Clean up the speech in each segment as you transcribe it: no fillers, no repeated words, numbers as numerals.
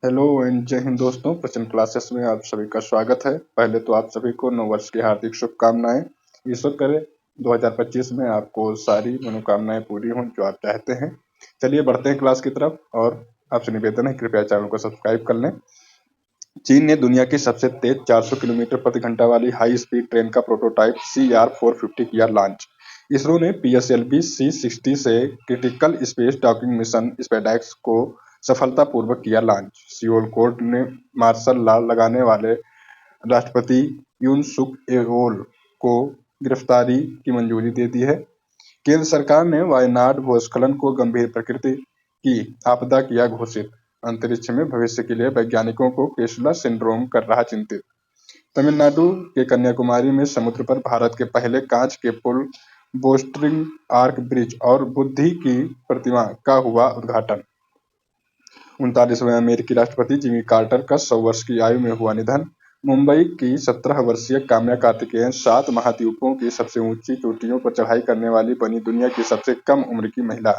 Hello and जय हिंद दोस्तों। प्रचंड क्लासेस में आप सभी का स्वागत है। पहले तो आप सभी को नव वर्ष की हार्दिक शुभकामनाएं। ईश्वर करे 2025 में आपको सारी मनोकामनाएं पूरी हों जो आप चाहते हैं। चलिए बढ़ते हैं क्लास की तरफ और आपसे निवेदन है कृपया चैनल को सब्सक्राइब कर लें। चीन ने दुनिया की सबसे तेज 400 किलोमीटर प्रति घंटा वाली हाई स्पीड ट्रेन का प्रोटोटाइप CR-450 किया लॉन्च। इसरो ने PSLV C-60 से critical space docking mission SpaceX को सफलतापूर्वक किया लॉन्च। सियोल कोर्ट ने मार्शल लॉ लगाने वाले राष्ट्रपति यून सुक येओल को गिरफ्तारी की मंजूरी दे दी है। केंद्र सरकार ने वायनाड भूस्खलन को गंभीर प्रकृति की आपदा किया घोषित। अंतरिक्ष में भविष्य के लिए वैज्ञानिकों को केशुला सिंड्रोम कर रहा चिंतित। तमिलनाडु के कन्याकुमारी में समुद्र पर भारत के पहले कांच के पुल बोस्टरिंग आर्क ब्रिज और बुद्ध की प्रतिमा का हुआ उद्घाटन। 39वें अमेरिकी राष्ट्रपति जिमी कार्टर का 100 वर्ष की आयु में हुआ निधन। मुंबई की 17 वर्षीय काम्या कार्तिकेयन 7 महाद्वीपों की सबसे ऊंची चोटियों पर चढ़ाई करने वाली बनी दुनिया की सबसे कम उम्र की महिला।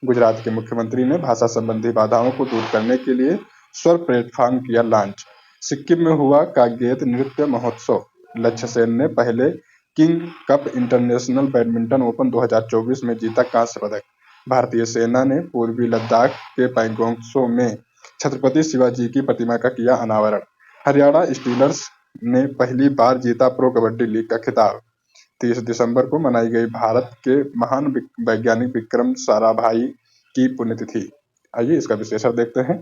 गुजरात के मुख्यमंत्री ने भाषा संबंधी बाधाओं को दूर करने के लिए स्वर प्लेटफॉर्म किया लॉन्च। सिक्किम में हुआ कागेत नृत्य महोत्सव। लक्ष्य सेन ने पहले king cup international badminton open 2024 में जीता कांस्य पदक। भारतीय सेना ने पूर्वी लद्दाख के पैंगोंग त्सो में छत्रपति शिवाजी की प्रतिमा का किया अनावरण। हरियाणा स्टीलर्स ने पहली बार जीता प्रो कबड्डी लीग का खिताब। 30 दिसंबर को मनाई गई भारत के महान वैज्ञानिक विक्रम साराभाई की पुण्यतिथि। आइए इसका विश्लेषण देखते हैं।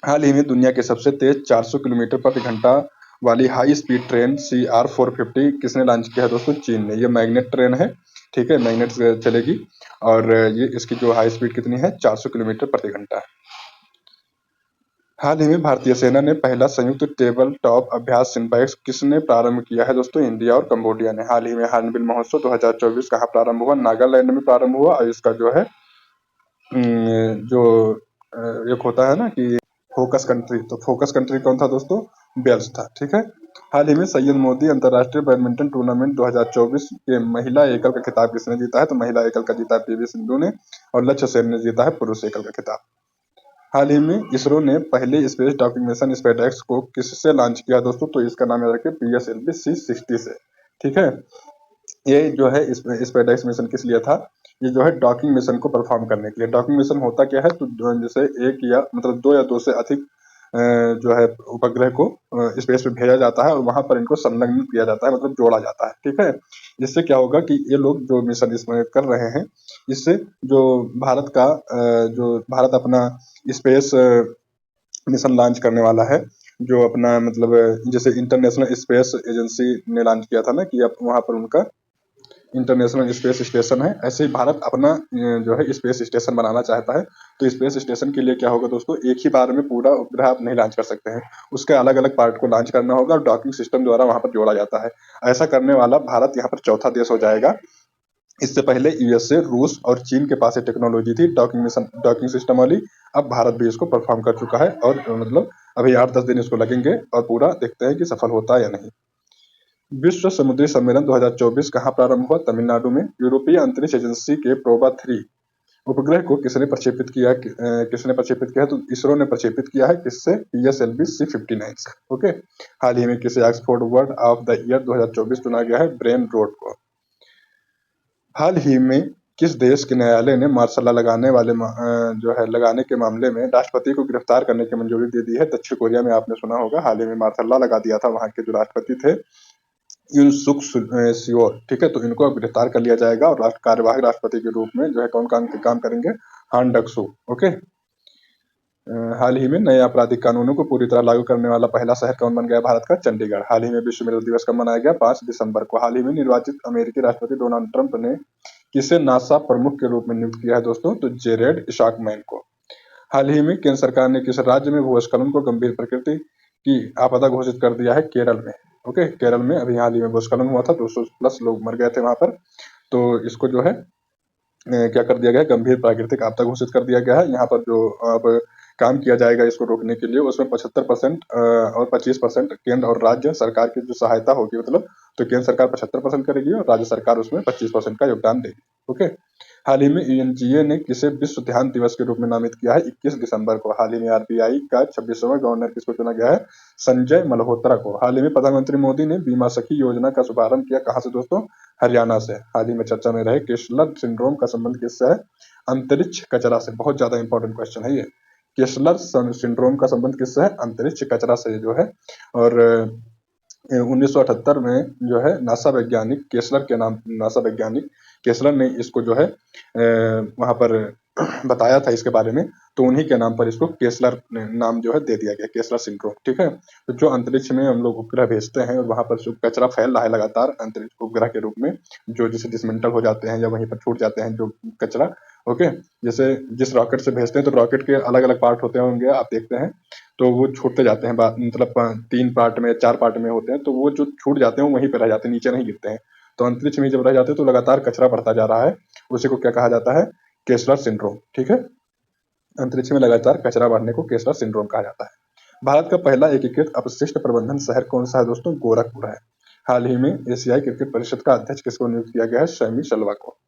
हाल ही में दुनिया के सबसे तेज 400 किलोमीटर प्रति घंटा वाली हाई स्पीड ट्रेन CR-450 किसने लॉन्च किया है दोस्तों? चीन ने। ये मैग्नेट ट्रेन है, ठीक है, मैग्नेट से चलेगी और ये इसकी जो हाई स्पीड कितनी है 400 किलोमीटर प्रति घंटा। हाल ही में भारतीय सेना ने पहला संयुक्त टेबल टॉप अभ्यास सिम्बैक्स किसने प्रारंभ किया है दोस्तों? इंडिया और कंबोडिया ने। हाल ही में हार्नबिल महोत्सव 2024 कहाँ प्रारंभ हुआ? नागालैंड में प्रारंभ हुआ और इसका जो है जो एक होता है ना कि फोकस कंट्री, तो फोकस कंट्री कौन था दोस्तों? वेल्स था, ठीक है। हाल ही में सैयद मोदी अंतरराष्ट्रीय बैडमिंटन टूर्नामेंट 2024 के महिला एकल का खिताब किसने जीता है? तो महिला एकल का जीता है PV सिंधु ने और लक्ष्य सेन ने जीता है पुरुष एकल का खिताब। हाल ही में इसरो ने पहले स्पेस डॉकिंग मिशन स्पेसएक्स को किससे लॉन्च किया दोस्तों? तो इसका नाम याद रखिए PSLV C-60 से, ठीक है। ये जो है स्पेसएक्स मिशन किस लिए था? ये जो है डॉकिंग मिशन को परफॉर्म करने के लिए। डॉकिंग मिशन होता क्या है? तो जैसे एक या मतलब 2 या 2 से अधिक जो है उपग्रह को स्पेस में भेजा जाता है और वहां पर इनको संलग्न किया जाता है, मतलब जोड़ा जाता है, ठीक है। इससे क्या होगा कि ये लोग जो मिशन इसमें कर रहे हैं, इससे जो भारत का जो भारत अपना स्पेस मिशन लॉन्च करने वाला है, जो अपना मतलब जैसे इंटरनेशनल स्पेस एजेंसी ने लॉन्च किया था ना कि अब वहां पर उनका इंटरनेशनल स्पेस स्टेशन है, ऐसे ही भारत अपना जो है स्पेस स्टेशन बनाना चाहता है। तो स्पेस स्टेशन के लिए क्या होगा दोस्तों? एक ही बार में पूरा उपग्रह आप नहीं लॉन्च कर सकते हैं, उसके अलग अलग पार्ट को लॉन्च करना होगा और डॉकिंग सिस्टम द्वारा वहां पर जोड़ा जाता है। ऐसा करने वाला भारत यहाँ पर चौथा देश हो जाएगा। इससे पहले USA, रूस और चीन के पास ये टेक्नोलॉजी थी डॉकिंग सिस्टम वाली। अब भारत भी इसको परफॉर्म कर चुका है और मतलब अभी 8-10 दिन इसको लगेंगे और पूरा देखते हैं कि सफल होता है या नहीं। विश्व समुद्री सम्मेलन 2024 कहाँ प्रारंभ हुआ? तमिलनाडु में। यूरोपीय अंतरिक्ष एजेंसी के प्रोबा 3 उपग्रह को किसने प्रक्षेपित किया? तो इसरो ने प्रक्षेपित किया है। किससे? PSLV C-59 से, ओके। हाल ही में किसे Oxford word of the year 2024 चुना गया है? ब्रेन रोड को। हाल ही में किस देश के न्यायालय ने मार्शल लॉ लगाने के मामले में राष्ट्रपति को गिरफ्तार करने की मंजूरी दे दी है? दक्षिण कोरिया में। आपने सुना होगा हाल ही में मार्शल लॉ लगा दिया था वहां के जो राष्ट्रपति थे यून सुक सियोल, ठीक है। तो इनको अब गिरफ्तार कर लिया जाएगा और कार्यवाहक राष्ट्रपति के रूप में जो है कौन काम करेंगे? हान डक-सू, ओके। हाल ही में नए आपराधिक कानूनों को पूरी तरह लागू करने वाला पहला शहर कौन बन गया भारत का? चंडीगढ़। हाल ही में विश्व मेधा दिवस कब मनाया गया? 5 दिसंबर को। हाल ही में निर्वाचित अमेरिकी राष्ट्रपति डोनाल्ड ट्रंप ने किसे नासा प्रमुख के रूप में नियुक्त किया है दोस्तों? तो जेरेड इशाकमैन को। हाल ही में केंद्र सरकार ने किस राज्य में भूस्खलन को गंभीर प्रकृति की आपदा घोषित कर दिया है? केरल में, ओके। केरल में अभी हाल ही में भूस्खलन हुआ था, 200+ लोग मर गए थे वहां पर। तो इसको जो है क्या कर दिया गया? गंभीर प्राकृतिक आपदा घोषित कर दिया गया है। यहाँ पर जो अब काम किया जाएगा इसको रोकने के लिए, उसमें 75% और 25% केंद्र और राज्य सरकार की जो सहायता होगी, मतलब तो केंद्र सरकार 75% करेगी और राज्य सरकार उसमें 25% का योगदान देगी। ओके। हाल ही में यूएनजीए ने किसे विश्व ध्यान दिवस के रूप में नामित किया है? 21 दिसंबर को। हाल ही में आरबीआई का 26वां गवर्नर किसको चुना गया है? संजय मल्होत्रा को। हाल ही में प्रधानमंत्री मोदी ने बीमा सखी योजना का शुभारंभ किया, कहां से दोस्तों? हरियाणा से। हाल ही में चर्चा में रहे केशलर सिंड्रोम का संबंध किससे है? अंतरिक्ष कचरा से। बहुत ज्यादा इंपॉर्टेंट क्वेश्चन है ये। केशलर सिंड्रोम का संबंध किससे है? अंतरिक्ष कचरा से जो है। और 1978 में जो है नासा वैज्ञानिक केसलर ने इसको जो है वहां पर बताया था इसके बारे में, तो उन्हीं के नाम पर इसको केसलर नाम जो है दे दिया गया, केसलर सिंड्रोम। ठीक है। तो जो अंतरिक्ष में हम लोग उपग्रह भेजते हैं और वहां पर जो कचरा फैल रहा है लगातार अंतरिक्ष उपग्रह के रूप में, जो जिसे डिसमेंटल हो जाते हैं या वहीं पर छूट जाते हैं जो कचरा। ओके। जैसे जिस रॉकेट से भेजते हैं तो रॉकेट के अलग अलग पार्ट होते होंगे, आप देखते हैं, तो वो छूटते जाते हैं, मतलब 3 पार्ट में 4 पार्ट में होते हैं, तो वो जो छूट जाते हैं वहीं पर रह जाते हैं, नीचे नहीं गिरते हैं। तो अंतरिक्ष में जब रह जाते हैं तो लगातार कचरा बढ़ता जा रहा है, उसी को क्या कहा जाता है? केसलर सिंड्रोम। ठीक है। अंतरिक्ष में लगातार कचरा बढ़ने को केसलर सिंड्रोम कहा जाता है। भारत का पहला एकीकृत अपशिष्ट प्रबंधन शहर कौन सा है दोस्तों? गोरखपुर है। हाल ही में एशियाई क्रिकेट परिषद का अध्यक्ष किसको नियुक्त किया गया है? शमी शलवा को।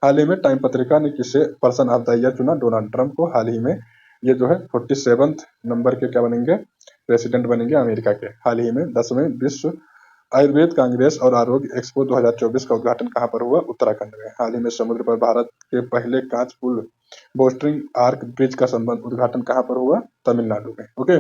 हाल ही में टाइम पत्रिका ने किसे पर्सन ऑफ द ईयर चुना? डोनाल्ड ट्रंप को। हाल ही में ये जो है 47 नंबर के क्या बनेंगे? प्रेसिडेंट बनेंगे अमेरिका के। हाल ही में 10वें विश्व आयुर्वेद कांग्रेस और आरोग्य एक्सपो 2024 का उद्घाटन कहां पर हुआ? उत्तराखंड में। हाल ही में समुद्र पर भारत के पहले कांच पुल बोस्टरिंग आर्क ब्रिज का संबंध उद्घाटन कहां पर हुआ? तमिलनाडु में। ओके।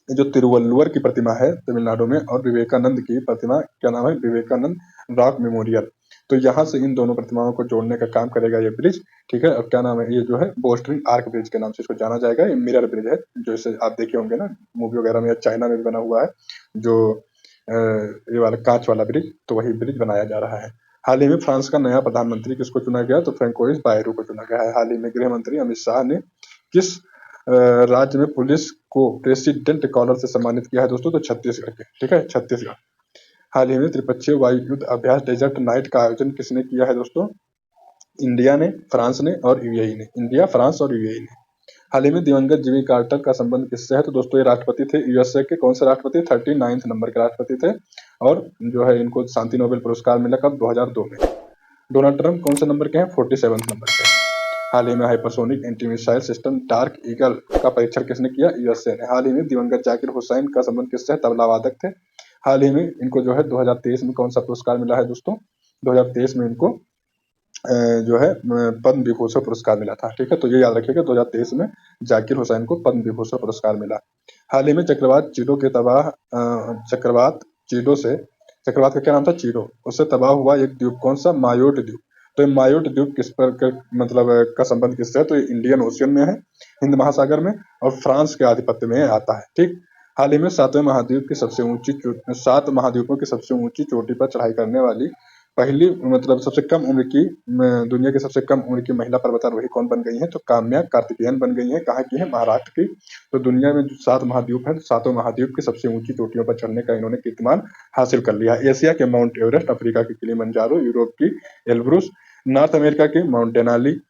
जो तिरुवल्लुवर की प्रतिमा है तमिलनाडु में, और विवेकानंद की प्रतिमा क्या नाम है? Vivekananda rock memorial. तो यहाँ से इन दोनों प्रतिमाओं को जोड़ने का काम करेगा ये ब्रिज। ठीक है। और क्या नाम है? ये जो है बोस्टरिंग आर्क ब्रिज के नाम से इसको जाना जाएगा। ये मिरर ब्रिज है, जो इसे आप देखे होंगे ना मूवी वगैरह में, या चाइना में भी बना हुआ है जो ये वाला कांच वाला ब्रिज, तो वही ब्रिज बनाया जा रहा है। हाल ही में फ्रांस का नया प्रधानमंत्री किसको चुना गया? तो फ्रेंकोइस बायरू को चुना गया है। हाल ही में गृह मंत्री अमित शाह ने किस राज्य में पुलिस को प्रेसिडेंट कॉलर से सम्मानित किया है दोस्तों? तो छत्तीसगढ़ के। ठीक है, छत्तीसगढ़। हाल ही में त्रिपक्षीय वायु युद्ध अभ्यास डेजर्ट नाइट का आयोजन किसने किया है दोस्तों? इंडिया ने, फ्रांस ने और यूएई ने। इंडिया, फ्रांस और यूएई ने। हाल ही में दिवंगत जिमी कार्टर का संबंध किससे है? तो दोस्तों ये राष्ट्रपति थे यूएसए के। कौन से राष्ट्रपति? 39 नंबर के राष्ट्रपति थे, और जो है इनको शांति नोबेल पुरस्कार मिला कब? 2002 में। डोनाल्ड ट्रंप कौन से नंबर के हैं? 47 नंबर के। हाल ही में hypersonic anti missile system dark eagle का परीक्षण किसने किया? यूएसए ने। हाल ही में दिवंगत जाकिर हुसैन का संबंध किससे है? तबला वादक थे। हाल ही में इनको जो है 2023 में कौन सा पुरस्कार मिला है दोस्तों? 2023 में इनको जो है पद्म विभूषण पुरस्कार मिला था। ठीक है। तो ये याद रखिएगा, 2023 में जाकिर हुसैन को पद्म विभूषण पुरस्कार मिला। हाल ही में चक्रवात चीडो के तबाह चक्रवात का क्या नाम था? चीडो। उससे तबाह हुआ एक द्वीप, कौन सा? मायोट द्वीप। तो ये मायोट द्वीप किस पर मतलब का संबंध किससे है? तो ये इंडियन ओशियन में है, हिंद महासागर में, और फ्रांस के आधिपत्य में आता है। ठीक। हाल ही में 7 महाद्वीपों की सबसे ऊंची चोटी पर चढ़ाई करने वाली पहली, मतलब सबसे कम उम्र की, दुनिया की सबसे कम उम्र की महिला पर्वतारोही कौन बन गई है? तो काम्या कार्तिकेयन बन गई है। कहाँ की है? महाराष्ट्र की। तो दुनिया में जो 7 महाद्वीप है, 7 महाद्वीप की सबसे ऊंची चोटियों पर चढ़ने का इन्होंने कीर्तिमान हासिल कर लिया। एशिया के माउंट एवरेस्ट, अफ्रीका की किलिमंजारो, यूरोप की एल्ब्रुस, नॉर्थ अमेरिका की माउंट डेनाली,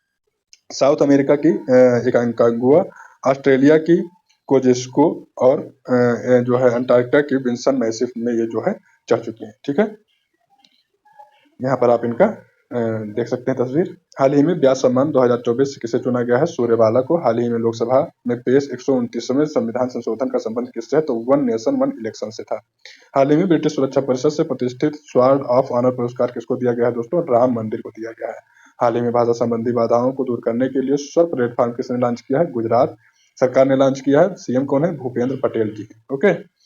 साउथ अमेरिका की एकांकागुआ, ऑस्ट्रेलिया की कोजेस्को, और जो है अंटार्कटिका की विंसन मैसिफ में ये जो है चढ़ चुकी है। ठीक है। यहाँ पर आप इनका देख सकते हैं तस्वीर। हाल ही में व्यास सम्मान 2024 किसे चुना गया है? सूर्यबाला को। हाल ही में लोकसभा में पेश 129वें संविधान संशोधन का संबंध किससे है? तो वन नेशन वन इलेक्शन से था। हाल ही में ब्रिटिश सुरक्षा परिषद से प्रतिष्ठित स्वॉर्ड ऑफ ऑनर पुरस्कार किसको दिया गया है दोस्तों? राम मंदिर को दिया गया है। हाल ही में भाषा संबंधी बाधाओं को दूर करने के लिए स्वर प्लेटफॉर्म किसने लॉन्च किया है? गुजरात सरकार ने लॉन्च किया है। सीएम कौन है? भूपेंद्र पटेल जी। ओके।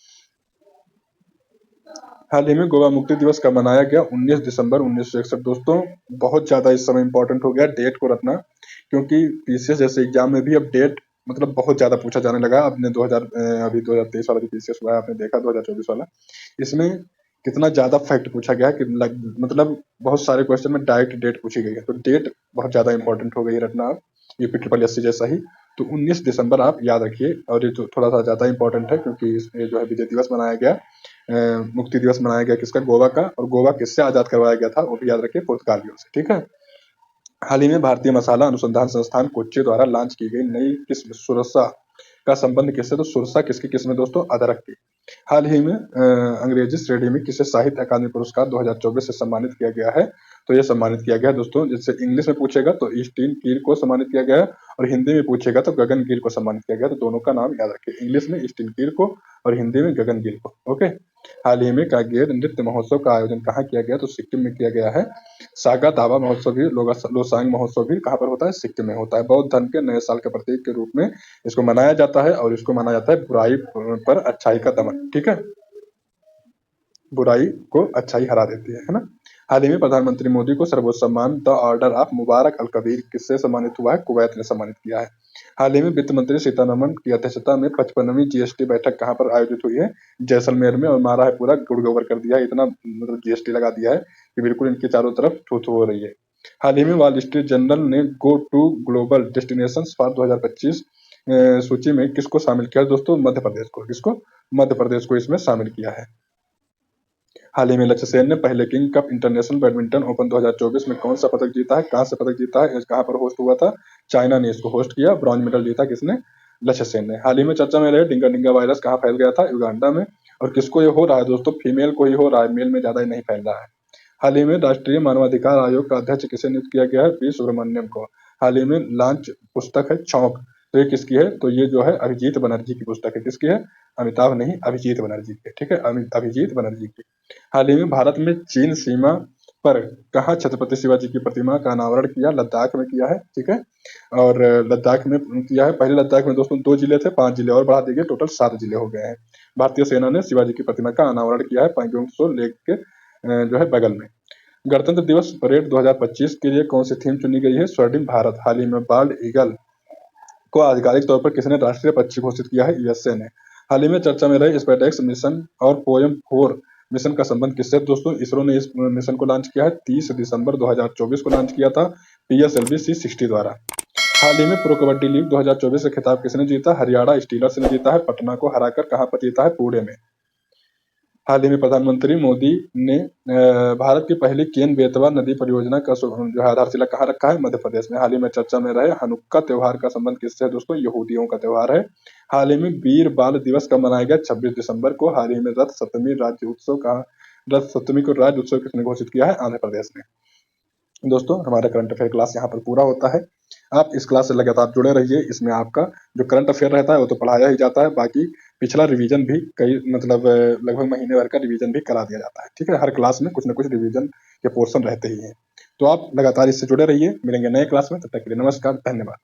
हाल ही में गोवा मुक्ति दिवस कब मनाया गया? 19 दिसंबर 1961। दोस्तों बहुत ज्यादा इस समय इंपॉर्टेंट हो गया डेट को रखना, क्योंकि पीसीएस जैसे एग्जाम में भी अब डेट मतलब बहुत ज्यादा पूछा जाने लगा। आपने 2023 वाला जो पीसीएस हुआ है आपने देखा, 2024 वाला, इसमें कितना ज्यादा फैक्ट पूछा गया है कि मतलब बहुत सारे क्वेश्चन में डायरेक्ट डेट पूछी गई है। तो डेट बहुत ज्यादा इंपॉर्टेंट हो गई रखना आप, यूपी ट्रिपल एससी जैसा ही। तो 19 दिसंबर आप याद रखिए। और ये जो थोड़ा सा ज्यादा इंपॉर्टेंट है क्योंकि इसमें जो है विजय दिवस मनाया गया, मुक्ति दिवस मनाया गया किसका? गोवा का। और गोवा किससे आजाद करवाया गया था? वो भी याद रखिए, पुर्तगालियों से। ठीक है। हाल ही में भारतीय मसाला अनुसंधान संस्थान कोच्चि द्वारा लॉन्च की गई नई किस्म सुरसा का संबंध किससे? तो सुरसा किसकी किस्म है दोस्तों? अदरक की। हाल ही में अंग्रेजी श्रेणी में किसे साहित्य अकादमी पुरस्कार 2024 से सम्मानित किया गया है? तो ये सम्मानित किया गया है दोस्तों, जैसे इंग्लिश में पूछेगा तो ईस्टीन कीर को सम्मानित किया गया है और हिंदी में पूछेगा तो गगन गिल को सम्मानित किया गया। तो दोनों का नाम याद रखिए, इंग्लिश में ईस्टीन कीर को और हिंदी में गगन गिल को। ओके। हाल ही में कागेर नृत्य महोत्सव का आयोजन कहाँ किया गया? तो सिक्किम में किया गया है। सागा दावा महोत्सव भी, लोसांग महोत्सव भी कहाँ पर होता है? सिक्किम में होता है। बौद्ध धर्म के नए साल के प्रतीक के रूप में इसको मनाया जाता है और इसको माना जाता है बुराई पर अच्छाई का दमन। ठीक है, बुराई को अच्छाई हरा देती है ना। हाल ही में प्रधानमंत्री मोदी को सर्वोच्च सम्मान द ऑर्डर ऑफ मुबारक अल कबीर किससे सम्मानित हुआ है? कुवैत ने सम्मानित किया है। हाल ही में वित्त मंत्री सीतारमण की अध्यक्षता में 55वीं जीएसटी बैठक कहाँ पर आयोजित हुई है? जैसलमेर में। और मारा है पूरा गुड़ गोबर कर दिया है, इतना मतलब जीएसटी लगा दिया है कि बिल्कुल इनके चारों तरफ थू थू हो रही है। हाल ही में वॉल स्ट्रीट जर्नल ने go to global destinations for 2025 सूची में किसको शामिल किया दोस्तों? मध्य प्रदेश को। किसको? मध्य प्रदेश को इसमें शामिल किया है। हाल ही में लक्ष्य सेन ने पहले king cup international badminton open 2024 में कौन सा पदक जीता है? कहाँ से पदक जीता है? कहाँ पर होस्ट हुआ था? चाइना ने इसको होस्ट किया। ब्रॉन्ज मेडल जीता किसने? लक्ष्य सेन ने। हाल ही में चर्चा में रहे डिंगा डिंगा वायरस कहाँ फैल गया था? युगांडा में। और किसको ये हो रहा है दोस्तों? फीमेल को ही हो रहा है, मेल में ज्यादा नहीं फैल रहा है। हाल ही में राष्ट्रीय मानवाधिकार आयोग का अध्यक्ष किसे नियुक्त किया गया है? पी सुब्रमण्यम को। हाल ही में लॉन्च पुस्तक है चौक, तो ये किसकी है? तो ये जो है अभिजीत बनर्जी की पुस्तक है। किसकी है? अमिताभ नहीं, अभिजीत बनर्जी की। ठीक है, अभिजीत बनर्जी की। हाल ही में भारत में चीन सीमा पर कहाँ छत्रपति शिवाजी की प्रतिमा का अनावरण किया? लद्दाख में किया है। ठीक है, और लद्दाख में किया है। पहले लद्दाख में दोस्तों 2 जिले थे, 5 जिले और बढ़ा दिए गए, टोटल 7 जिले हो गए हैं। भारतीय सेना ने शिवाजी की प्रतिमा का अनावरण किया है पैंगोंग त्सो लेक के जो है बगल में। गणतंत्र दिवस परेड 2025 के लिए कौन सी थीम चुनी गई है? स्वर्णिम भारत। हाल ही में बाल्ड ईगल को आधिकारिक तौर पर किसने राष्ट्रीय पक्षी घोषित किया है? यूएसए ने। हाल ही में चर्चा में रहे स्पेसएक्स मिशन और पोएम 4 मिशन का संबंध किससे दोस्तों? इसरो ने इस मिशन को लॉन्च किया है 30 दिसंबर 2024 को लॉन्च किया था PSLV C60 द्वारा। हाल ही में प्रो कबड्डी लीग 2024 का खिताब किसने जीता? हरियाणा स्टीलर्स ने जीता है, पटना को हराकर। कहां पर जीता है? पुणे में। हाल ही में प्रधानमंत्री मोदी ने भारत की पहली केन बेतवा नदी परियोजना का जो है आधारशिला कहाँ रखा है? मध्य प्रदेश में। हाल ही में चर्चा में रहे हनुक्का त्योहार का संबंध किससे है दोस्तों? यहूदियों का त्योहार है। हाल ही में वीर बाल दिवस कब मनाया गया? 26 दिसंबर को। हाल ही में रथ सप्तमी को राज्य उत्सव किसने घोषित किया है? आंध्र प्रदेश ने। दोस्तों हमारा करंट अफेयर क्लास यहाँ पर पूरा होता है। आप इस क्लास से लगातार जुड़े रहिए। इसमें आपका जो करंट अफेयर रहता है वो तो पढ़ाया ही जाता है, बाकी पिछला रिवीजन भी कई मतलब लगभग महीने भर का रिवीजन भी करा दिया जाता है। ठीक है, हर क्लास में कुछ न कुछ रिवीजन के पोर्शन रहते ही हैं। तो आप लगातार इससे जुड़े रहिए। मिलेंगे नए क्लास में, तब तक के लिए नमस्कार, धन्यवाद।